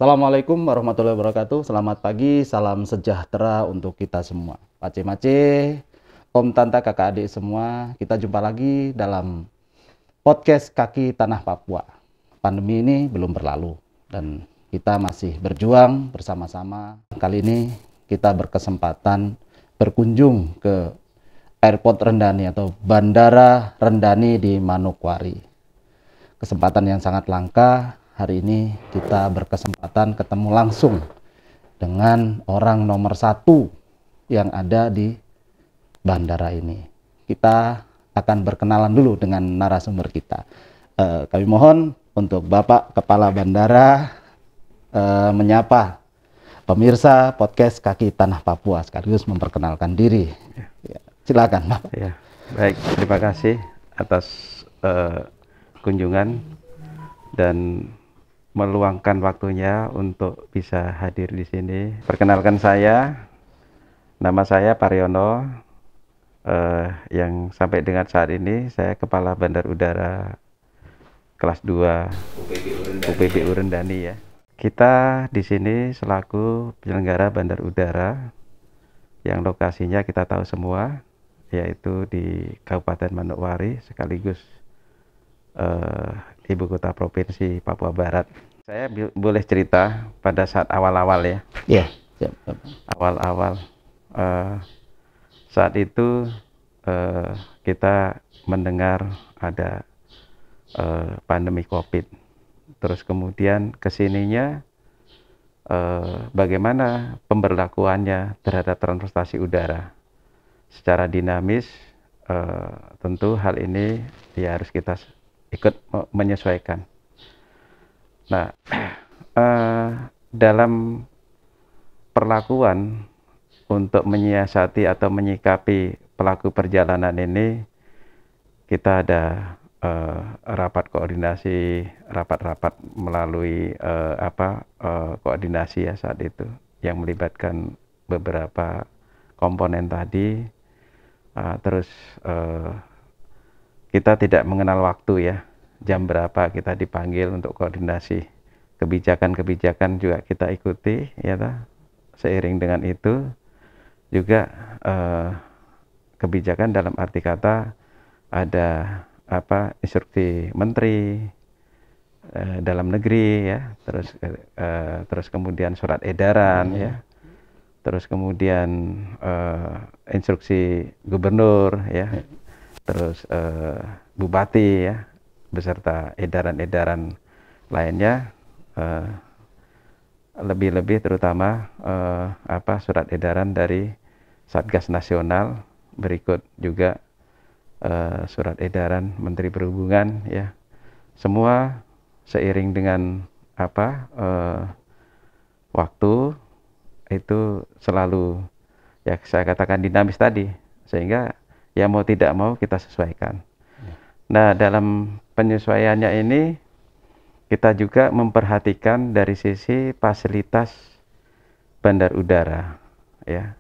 Assalamualaikum warahmatullahi wabarakatuh. Selamat pagi, salam sejahtera untuk kita semua. Pace-mace, Om Tanta, kakak adik semua, kita jumpa lagi dalam podcast Kaki Tanah Papua. Pandemi ini belum berlalu dan kita masih berjuang bersama-sama. Kali ini kita berkesempatan berkunjung ke Airport Rendani atau Bandara Rendani di Manokwari. Kesempatan yang sangat langka. Hari ini kita berkesempatan ketemu langsung dengan orang nomor 1 yang ada di bandara ini. Kita akan berkenalan dulu dengan narasumber kita. Kami mohon untuk Bapak Kepala Bandara menyapa pemirsa podcast Kaki Tanah Papua sekaligus memperkenalkan diri. Ya, silakan, Bapak. Ya, baik, terima kasih atas kunjungan dan meluangkan waktunya untuk bisa hadir di sini. Perkenalkan nama saya Pariono, yang sampai dengan saat ini saya Kepala Bandar Udara kelas 2 UPBU Rendani ya. Kita di sini selaku penyelenggara bandar udara yang lokasinya kita tahu semua, yaitu di Kabupaten Manokwari sekaligus Ibu Kota Provinsi Papua Barat. Saya boleh cerita pada saat awal-awal ya. Iya. Awal-awal saat itu kita mendengar ada pandemi COVID. Terus kemudian kesininya bagaimana pemberlakuannya terhadap transportasi udara secara dinamis. Tentu hal ini ya harus kita ikut menyesuaikan. Nah, dalam perlakuan untuk menyiasati atau menyikapi pelaku perjalanan ini, kita ada rapat koordinasi, rapat-rapat melalui koordinasi ya saat itu yang melibatkan beberapa komponen tadi. Terus kita tidak mengenal waktu ya, jam berapa kita dipanggil untuk koordinasi. Kebijakan-kebijakan juga kita ikuti ya. Seiring dengan itu juga kebijakan dalam arti kata ada instruksi menteri dalam negeri ya, terus kemudian surat edaran ya, terus kemudian instruksi gubernur ya, terus bupati ya, beserta edaran-edaran lainnya, lebih-lebih terutama surat edaran dari Satgas Nasional, berikut juga surat edaran Menteri Perhubungan ya. Semua seiring dengan waktu itu selalu ya saya katakan dinamis tadi, sehingga ya mau tidak mau kita sesuaikan. Nah, dalam penyesuaiannya ini kita juga memperhatikan dari sisi fasilitas bandar udara ya.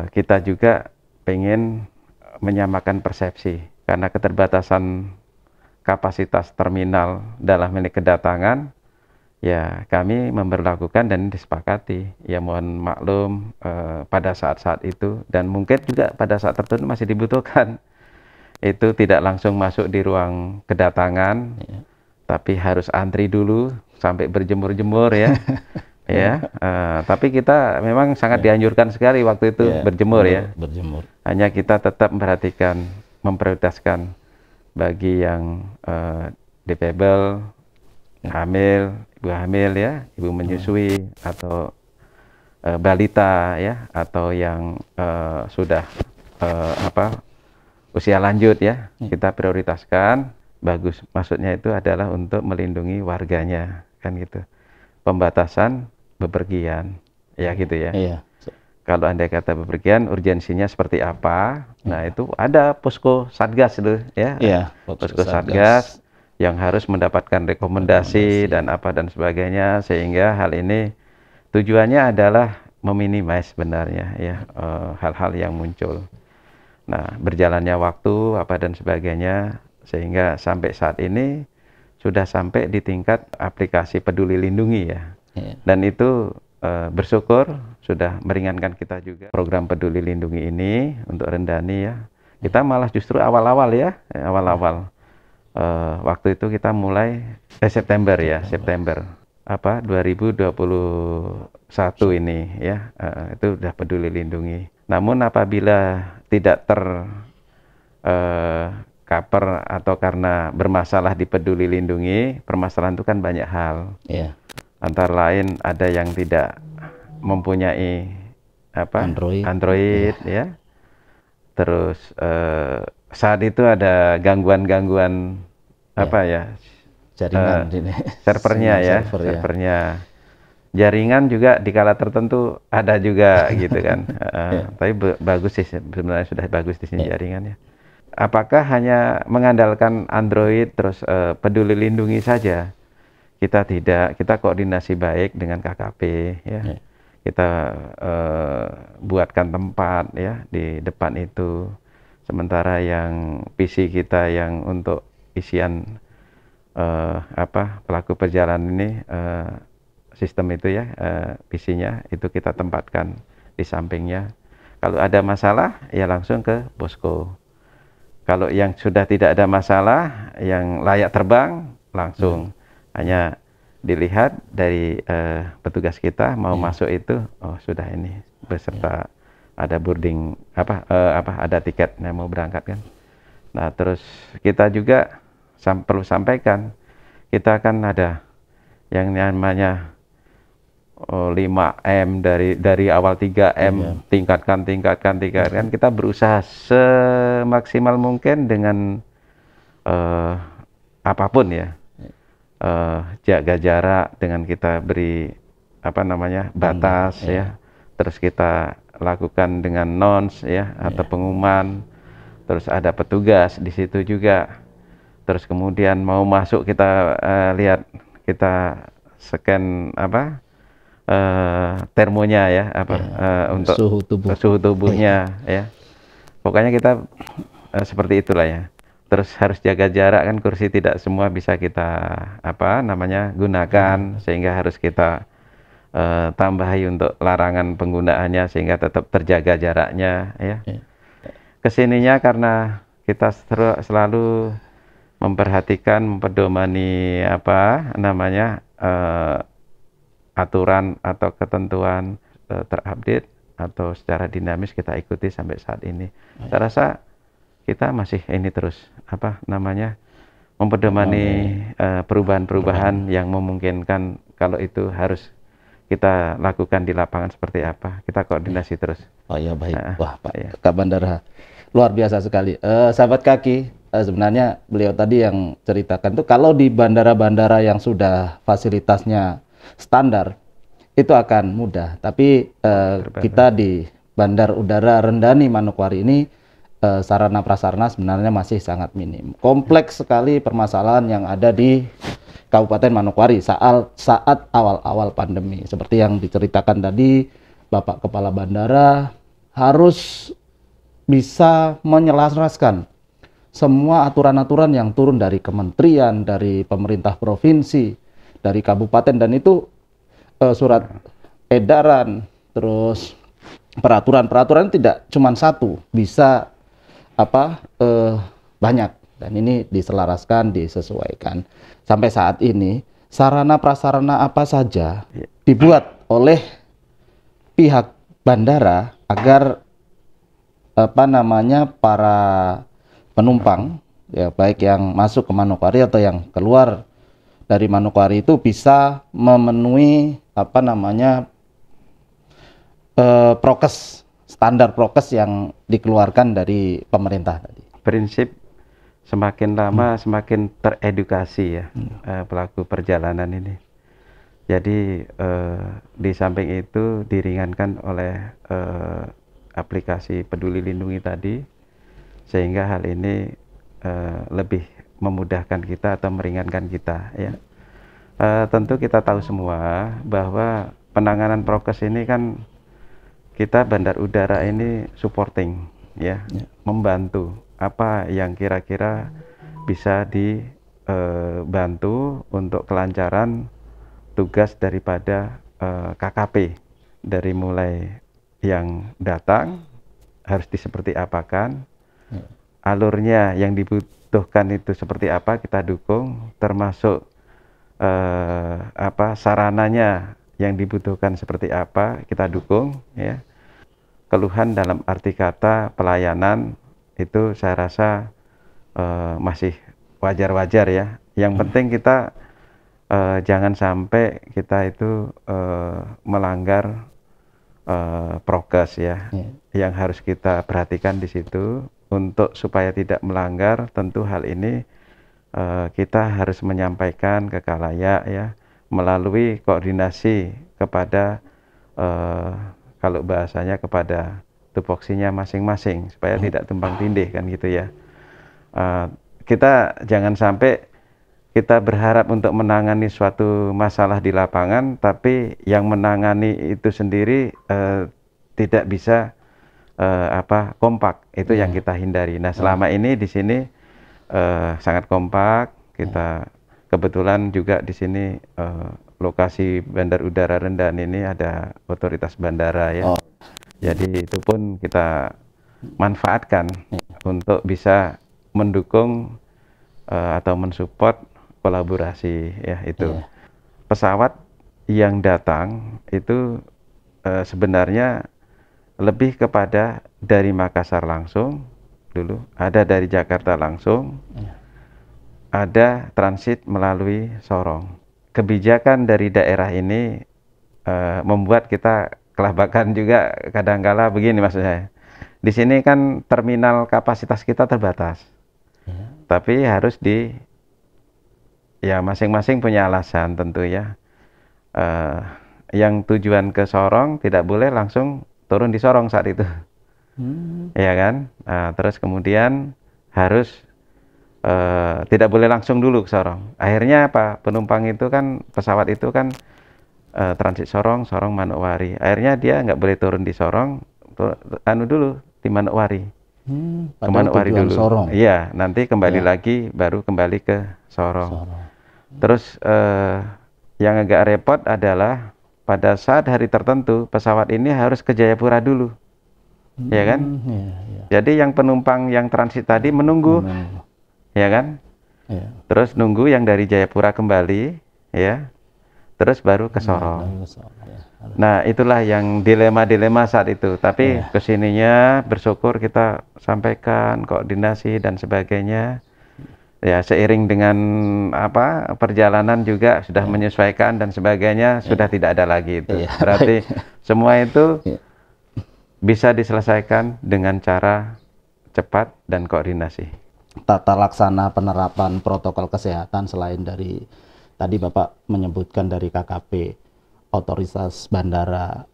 Kita juga pengen menyamakan persepsi karena keterbatasan kapasitas terminal dalam hal kedatangan ya, kami memberlakukan dan disepakati ya, mohon maklum pada saat-saat itu, dan mungkin juga pada saat tertentu masih dibutuhkan itu tidak langsung masuk di ruang kedatangan ya, tapi harus antri dulu sampai berjemur-jemur ya. Tapi kita memang sangat dianjurkan sekali waktu itu berjemur ya. Berjemur. Hanya kita tetap memprioritaskan bagi yang difabel, hamil, ibu hamil ya, ibu menyusui atau balita ya, atau yang sudah usia lanjut ya, kita prioritaskan. Bagus, maksudnya itu adalah untuk melindungi warganya kan gitu. Pembatasan bepergian ya gitu ya. Iya. Kalau andai kata bepergian urgensinya seperti apa, nah itu ada posko satgas itu ya. Iya, posko satgas yang harus mendapatkan rekomendasi dan apa dan sebagainya, sehingga hal ini tujuannya adalah meminimais sebenarnya ya hal-hal yang muncul. Nah, berjalannya waktu apa dan sebagainya, sehingga sampai saat ini sudah sampai di tingkat aplikasi Peduli Lindungi ya. Iya. Dan itu bersyukur sudah meringankan kita juga program Peduli Lindungi ini untuk Rendani ya. Kita malah justru awal-awal ya, awal-awal. Waktu itu kita mulai September ya, September 2021 ini ya, itu udah Peduli Lindungi. Namun apabila tidak cover atau karena bermasalah di Peduli Lindungi, permasalahan itu kan banyak hal. Iya. Antara lain ada yang tidak mempunyai Android ya. Terus saat itu ada gangguan-gangguan jaringan servernya ya, servernya. Jaringan juga di kala tertentu ada juga gitu kan. Tapi bagus sih, sebenarnya sudah bagus di sini jaringannya. Apakah hanya mengandalkan Android terus Peduli Lindungi saja? Kita tidak, kita koordinasi baik dengan KKP ya. Kita buatkan tempat ya di depan itu. Sementara yang PC kita yang untuk isian pelaku perjalanan ini sistem itu ya, PC-nya itu kita tempatkan di sampingnya. Kalau ada masalah ya langsung ke posko. Kalau yang sudah tidak ada masalah, yang layak terbang langsung hanya dilihat dari petugas kita mau masuk itu, oh sudah ini beserta ada boarding ada tiketnya mau berangkat kan. Nah terus kita juga perlu sampaikan kita akan ada yang namanya 5M dari awal 3M tingkatkan kita berusaha semaksimal mungkin dengan apapun ya. Jaga jarak dengan kita beri batas ya. Terus kita lakukan dengan nons ya atau pengumuman. Terus ada petugas di situ juga. Terus kemudian mau masuk kita lihat, kita scan termonya ya untuk suhu tubuhnya ya. Pokoknya kita seperti itulah ya. Terus harus jaga jarak kan, kursi tidak semua bisa kita gunakan, sehingga harus kita tambahi untuk larangan penggunaannya sehingga tetap terjaga jaraknya ya. Kesininya karena kita selalu memperhatikan, mempedomani aturan atau ketentuan terupdate atau secara dinamis kita ikuti sampai saat ini. Saya rasa kita masih ini terus mempedomani perubahan-perubahan yang memungkinkan. Kalau itu harus kita lakukan di lapangan seperti apa, kita koordinasi terus. Oh ya, baik. Wah Pak Kak Bandara luar biasa sekali. Sahabat kaki, sebenarnya beliau tadi yang ceritakan tuh kalau di bandara-bandara yang sudah fasilitasnya standar itu akan mudah, tapi kita di Bandar Udara Rendani Manokwari ini sarana prasarana sebenarnya masih sangat minim. Kompleks sekali permasalahan yang ada di Kabupaten Manokwari saat awal-awal pandemi. Seperti yang diceritakan tadi Bapak Kepala Bandara, harus bisa menyelaraskan semua aturan-aturan yang turun dari kementerian, dari pemerintah provinsi, dari kabupaten, dan itu surat edaran, terus peraturan-peraturan tidak cuma satu, bisa banyak, dan ini diselaraskan, disesuaikan. Sampai saat ini sarana prasarana apa saja dibuat oleh pihak bandara agar para penumpang ya, baik yang masuk ke Manokwari atau yang keluar dari Manokwari itu bisa memenuhi prokes, standar prokes yang dikeluarkan dari pemerintah tadi. Prinsip semakin lama semakin teredukasi ya pelaku perjalanan ini. Jadi di samping itu diringankan oleh aplikasi Peduli Lindungi tadi, sehingga hal ini lebih memudahkan kita atau meringankan kita ya. Tentu kita tahu semua bahwa penanganan prokes ini kan kita Bandar Udara ini supporting ya, membantu apa yang kira-kira bisa bantu untuk kelancaran tugas daripada KKP, dari mulai yang datang harus seperti apakan, alurnya yang dibutuhkan itu seperti apa kita dukung, termasuk sarananya yang dibutuhkan seperti apa kita dukung, ya. Keluhan dalam arti kata pelayanan itu saya rasa masih wajar-wajar ya. Yang penting kita jangan sampai kita itu melanggar prokes ya. Yang harus kita perhatikan di situ, untuk supaya tidak melanggar, tentu hal ini kita harus menyampaikan ke khalayak ya, melalui koordinasi kepada kalau bahasanya kepada tupoksinya masing-masing, supaya tidak tumpang tindih kan gitu ya. Kita jangan sampai kita berharap untuk menangani suatu masalah di lapangan, tapi yang menangani itu sendiri tidak bisa kompak. Itu yang kita hindari. Nah, selama ini di sini sangat kompak. Kita kebetulan juga di sini lokasi Bandar Udara Rendan ini ada otoritas bandara ya. Jadi itu pun kita manfaatkan untuk bisa mendukung atau mensupport kolaborasi ya itu. Pesawat yang datang itu sebenarnya lebih kepada dari Makassar langsung dulu, ada dari Jakarta langsung, ada transit melalui Sorong. Kebijakan dari daerah ini membuat kita kelabakan juga kadangkala begini maksud saya. Di sini kan terminal kapasitas kita terbatas, tapi harus ya masing-masing punya alasan tentu ya. Yang tujuan ke Sorong tidak boleh langsung turun di Sorong saat itu, ya kan? Terus kemudian harus tidak boleh langsung dulu ke Sorong. Akhirnya apa? Penumpang itu kan, pesawat itu kan transit Sorong, Sorong Manokwari. Akhirnya dia nggak boleh turun di Sorong, dulu di Manokwari. Ke Manokwari dulu. Sorong. Iya, nanti kembali lagi baru kembali ke Sorong. Terus yang agak repot adalah pada saat hari tertentu pesawat ini harus ke Jayapura dulu, ya kan? Jadi yang penumpang yang transit tadi menunggu. Ya kan? Terus nunggu yang dari Jayapura kembali, ya. Terus baru ke Sorong. Nah, itulah yang dilema-dilema saat itu. Tapi kesininya bersyukur kita sampaikan koordinasi dan sebagainya. Ya, seiring dengan perjalanan juga sudah menyesuaikan dan sebagainya, sudah tidak ada lagi itu. Berarti semua itu bisa diselesaikan dengan cara cepat dan koordinasi. Tata laksana penerapan protokol kesehatan selain dari tadi Bapak menyebutkan dari KKP, otoritas bandara,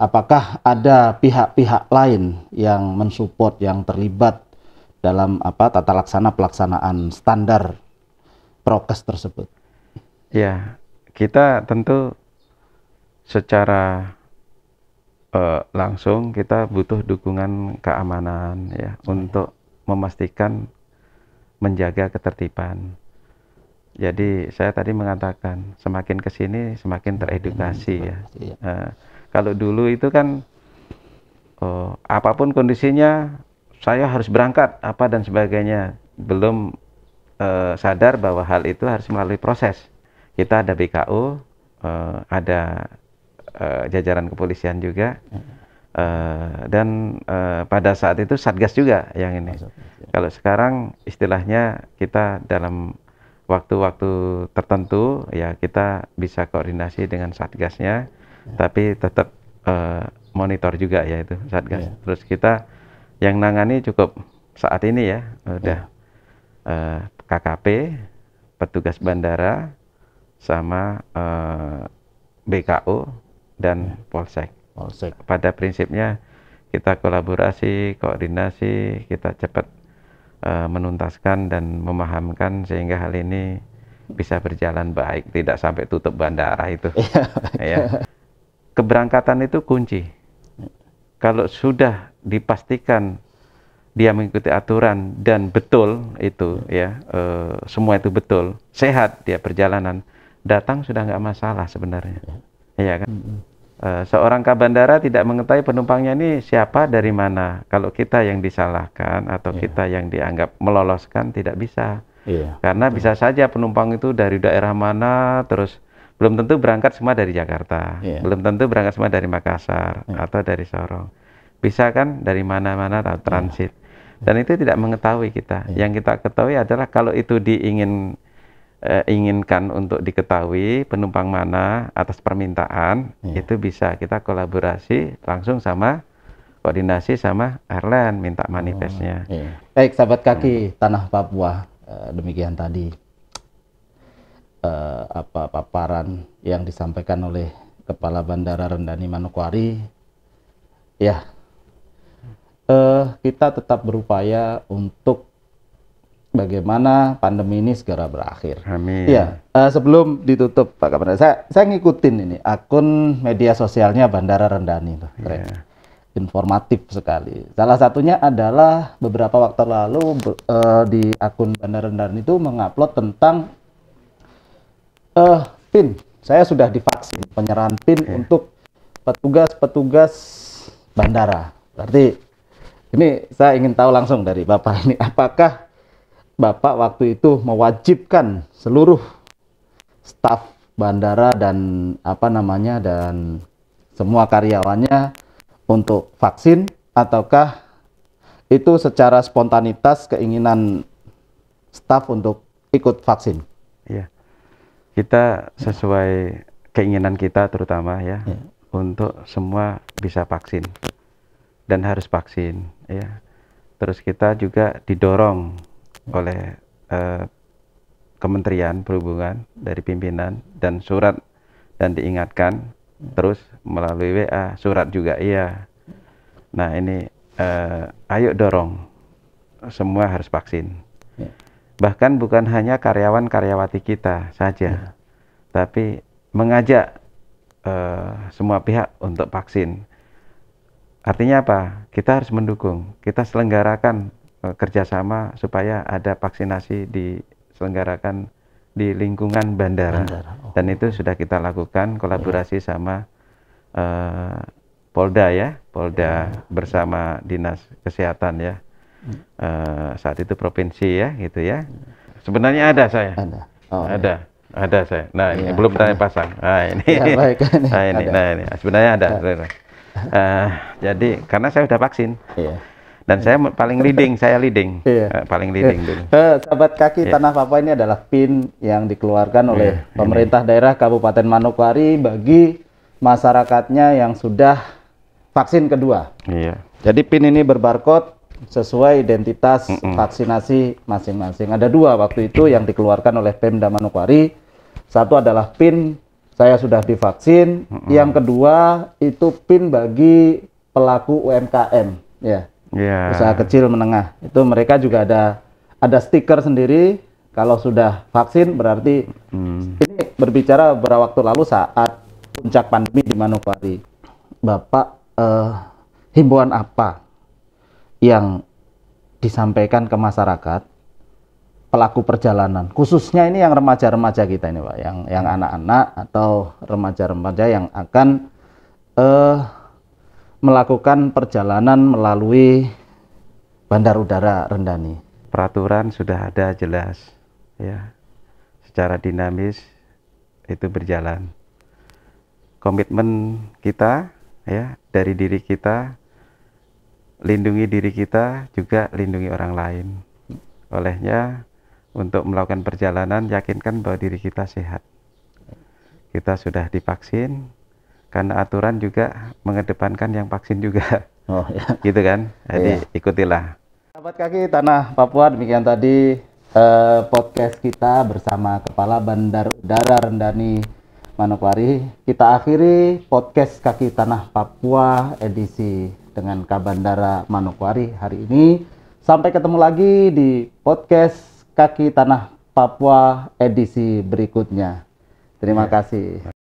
apakah ada pihak-pihak lain yang mensupport, yang terlibat dalam tata laksana pelaksanaan standar prokes tersebut? Ya, kita tentu secara langsung kita butuh dukungan keamanan ya, untuk memastikan menjaga ketertiban. Jadi saya tadi mengatakan semakin ke sini semakin teredukasi ya. Kalau dulu itu kan apapun kondisinya saya harus berangkat apa dan sebagainya, belum sadar bahwa hal itu harus melalui proses. Kita ada BKO, ada jajaran kepolisian juga, dan pada saat itu Satgas juga yang ini. Kalau sekarang istilahnya kita dalam waktu-waktu tertentu ya kita bisa koordinasi dengan Satgasnya, tapi tetap monitor juga ya itu Satgas. Terus kita yang nangani cukup saat ini ya udah KKP, petugas bandara, sama BKO dan Polsek. Pada prinsipnya kita kolaborasi, koordinasi, kita cepat menuntaskan dan memahamkan sehingga hal ini bisa berjalan baik, tidak sampai tutup bandara itu. Ya. Keberangkatan itu kunci. Kalau sudah dipastikan dia mengikuti aturan dan betul itu ya, semua itu betul, sehat dia perjalanan, datang sudah nggak masalah sebenarnya. Iya kan? Seorang kabandara tidak mengetahui penumpangnya ini siapa dari mana. Kalau kita yang disalahkan atau kita yang dianggap meloloskan, tidak bisa. Karena bisa saja penumpang itu dari daerah mana, terus belum tentu berangkat semua dari Jakarta, belum tentu berangkat semua dari Makassar atau dari Sorong. Bisa kan dari mana-mana atau transit. Dan itu tidak mengetahui kita. Yang kita ketahui adalah kalau itu inginkan untuk diketahui penumpang mana atas permintaan, itu bisa kita kolaborasi langsung sama koordinasi sama airline, minta manifestnya. Baik, sahabat kaki Tanah Papua, demikian tadi paparan yang disampaikan oleh Kepala Bandara Rendani Manokwari. Ya, kita tetap berupaya untuk bagaimana pandemi ini segera berakhir. Amin. Ya, sebelum ditutup Pak Kapolda, saya ngikutin ini akun media sosialnya Bandara Rendani, informatif sekali. Salah satunya adalah beberapa waktu lalu di akun Bandara Rendani itu mengupload tentang PIN. Saya sudah divaksin, penyerahan PIN untuk petugas-petugas bandara. Berarti ini saya ingin tahu langsung dari Bapak ini, apakah Bapak waktu itu mewajibkan seluruh staf bandara dan dan semua karyawannya untuk vaksin, ataukah itu secara spontanitas keinginan staf untuk ikut vaksin? Ya, kita sesuai keinginan kita terutama untuk semua bisa vaksin dan harus vaksin ya. Terus kita juga didorong oleh Kementerian Perhubungan dari pimpinan dan surat, dan diingatkan terus melalui WA, surat juga Nah ini ayo dorong semua harus vaksin. Bahkan bukan hanya karyawan-karyawati kita saja, tapi mengajak semua pihak untuk vaksin. Artinya apa? Kita harus mendukung, kita selenggarakan kerjasama supaya ada vaksinasi diselenggarakan di lingkungan bandara. Dan itu sudah kita lakukan kolaborasi sama Polda Polda bersama Dinas Kesehatan saat itu provinsi gitu ya. Sebenarnya ada saya. Ada saya. Nah, ini belum tanya pasang. Nah, ini. Baik, ini. Sebenarnya ada. Jadi karena saya sudah vaksin. Dan saya paling leading, paling leading dulu. Sahabat kaki Tanah Papua, ini adalah PIN yang dikeluarkan oleh pemerintah daerah Kabupaten Manokwari bagi masyarakatnya yang sudah vaksin kedua. Jadi PIN ini berbarcode sesuai identitas vaksinasi masing-masing. Ada dua waktu itu yang dikeluarkan oleh Pemda Manokwari. Satu adalah PIN saya sudah divaksin. Yang kedua itu PIN bagi pelaku UMKM, usaha kecil menengah. Itu mereka juga ada stiker sendiri. Kalau sudah vaksin berarti ini berbicara beberapa waktu lalu saat puncak pandemi di Manokwari. Bapak, himbauan apa yang disampaikan ke masyarakat pelaku perjalanan, khususnya ini yang remaja-remaja kita ini Pak, yang anak-anak atau remaja-remaja yang akan melakukan perjalanan melalui Bandar Udara Rendani? Peraturan sudah ada jelas secara dinamis itu berjalan. Komitmen kita dari diri kita, lindungi diri kita, juga lindungi orang lain. Olehnya, untuk melakukan perjalanan, yakinkan bahwa diri kita sehat. Kita sudah divaksin, karena aturan juga mengedepankan yang vaksin juga. Gitu kan? Jadi ikutilah. Sahabat kaki Tanah Papua, demikian tadi podcast kita bersama Kepala Bandar Udara Rendani Manokwari. Kita akhiri podcast Kaki Tanah Papua edisi dengan Kabandara Manokwari hari ini. Sampai ketemu lagi di podcast Kaki Tanah Papua edisi berikutnya. Terima kasih.